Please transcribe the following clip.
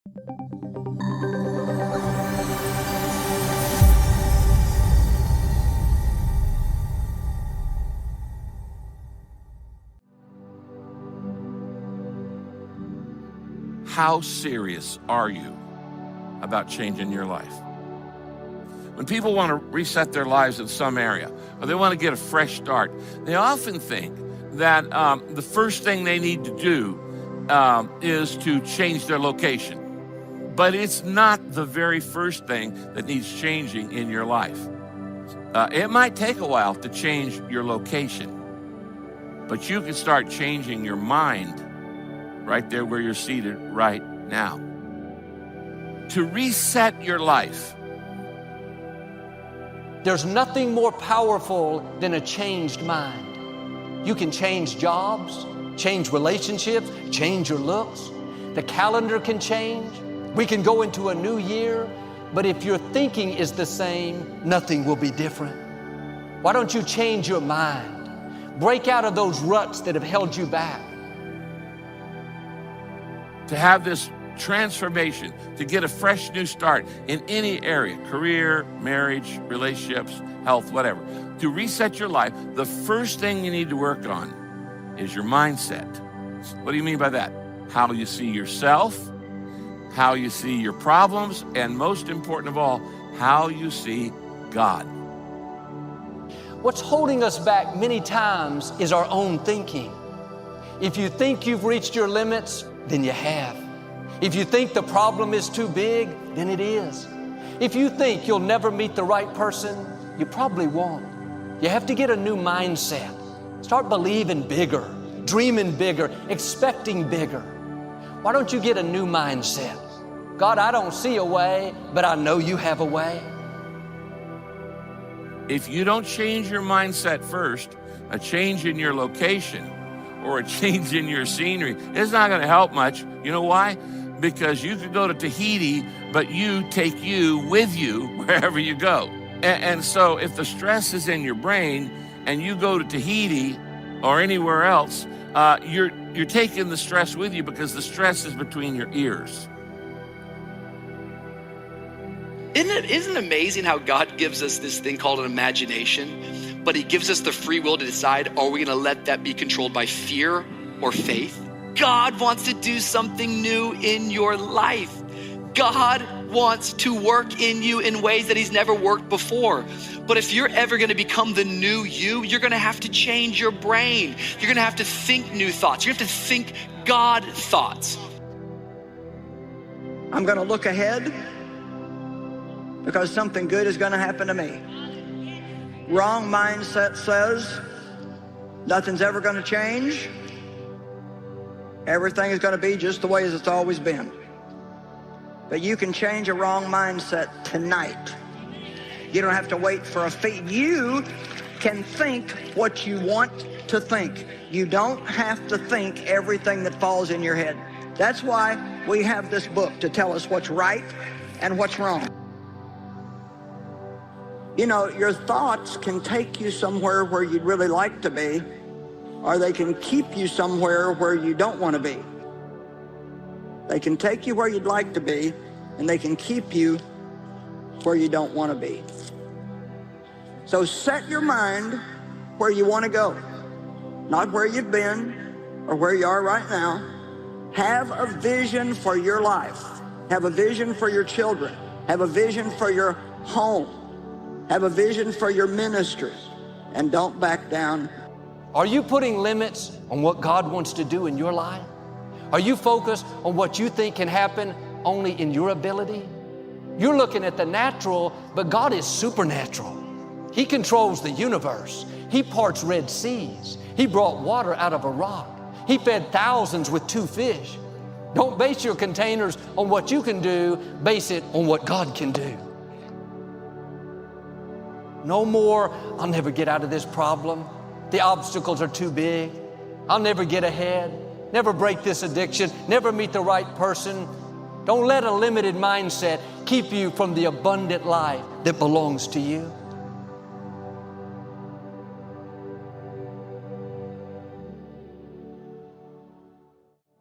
How serious are you about changing your life? When people want to reset their lives in some area, or they want to get a fresh start, they often think that the first thing they need to do is to change their location. But it's not the very first thing that needs changing in your life. It might take a while to change your location, but you can start changing your mind right there where you're seated right now. To reset your life. There's nothing more powerful than a changed mind. You can change jobs, change relationships, change your looks. The calendar can change. We can go into a new year, but if your thinking is the same, nothing will be different. Why don't you change your mind? Break out of those ruts that have held you back. To have this transformation, to get a fresh new start in any area, career, marriage, relationships, health, whatever. To reset your life, the first thing you need to work on is your mindset. What do you mean by that? How you see yourself, how you see your problems, and most important of all, how you see God. What's holding us back many times is our own thinking. If you think you've reached your limits, then you have. If you think the problem is too big, then it is. If you think you'll never meet the right person, you probably won't. You have to get a new mindset. Start believing bigger, dreaming bigger, expecting bigger. Why don't you get a new mindset? God, I don't see a way, but I know you have a way. If you don't change your mindset first, a change in your location or a change in your scenery, it's not going to help much. You know why? Because you could go to Tahiti, but you take you with you wherever you go. And so if the stress is in your brain and you go to Tahiti or anywhere else, you're taking the stress with you because the stress is between your ears. Isn't it amazing how God gives us this thing called an imagination, but He gives us the free will to decide, are we going to let that be controlled by fear or faith? God wants to do something new in your life. God wants to work in you in ways that He's never worked before. But if you're ever going to become the new you, you're going to have to change your brain. You're going to have to think new thoughts. You have to think God thoughts. I'm going to look ahead because something good is going to happen to me. Wrong mindset says nothing's ever going to change. Everything is going to be just the way as it's always been. But you can change a wrong mindset tonight. You don't have to wait for a fate. You can think what you want to think. You don't have to think everything that falls in your head. That's why we have this book to tell us what's right and what's wrong. You know, your thoughts can take you somewhere where you'd really like to be, or they can keep you somewhere where you don't want to be. They can take you where you'd like to be, and they can keep you where you don't want to be. So set your mind where you want to go, not where you've been or where you are right now. Have a vision for your life. Have a vision for your children. Have a vision for your home. Have a vision for your ministry, and don't back down. Are you putting limits on what God wants to do in your life? Are you focused on what you think can happen only in your ability? You're looking at the natural, but God is supernatural. He controls the universe. He parts Red Seas. He brought water out of a rock. He fed thousands with 2 fish. Don't base your containers on what you can do. Base it on what God can do. No more, I'll never get out of this problem. The obstacles are too big. I'll never get ahead. Never break this addiction. Never meet the right person. Don't let a limited mindset keep you from the abundant life that belongs to you.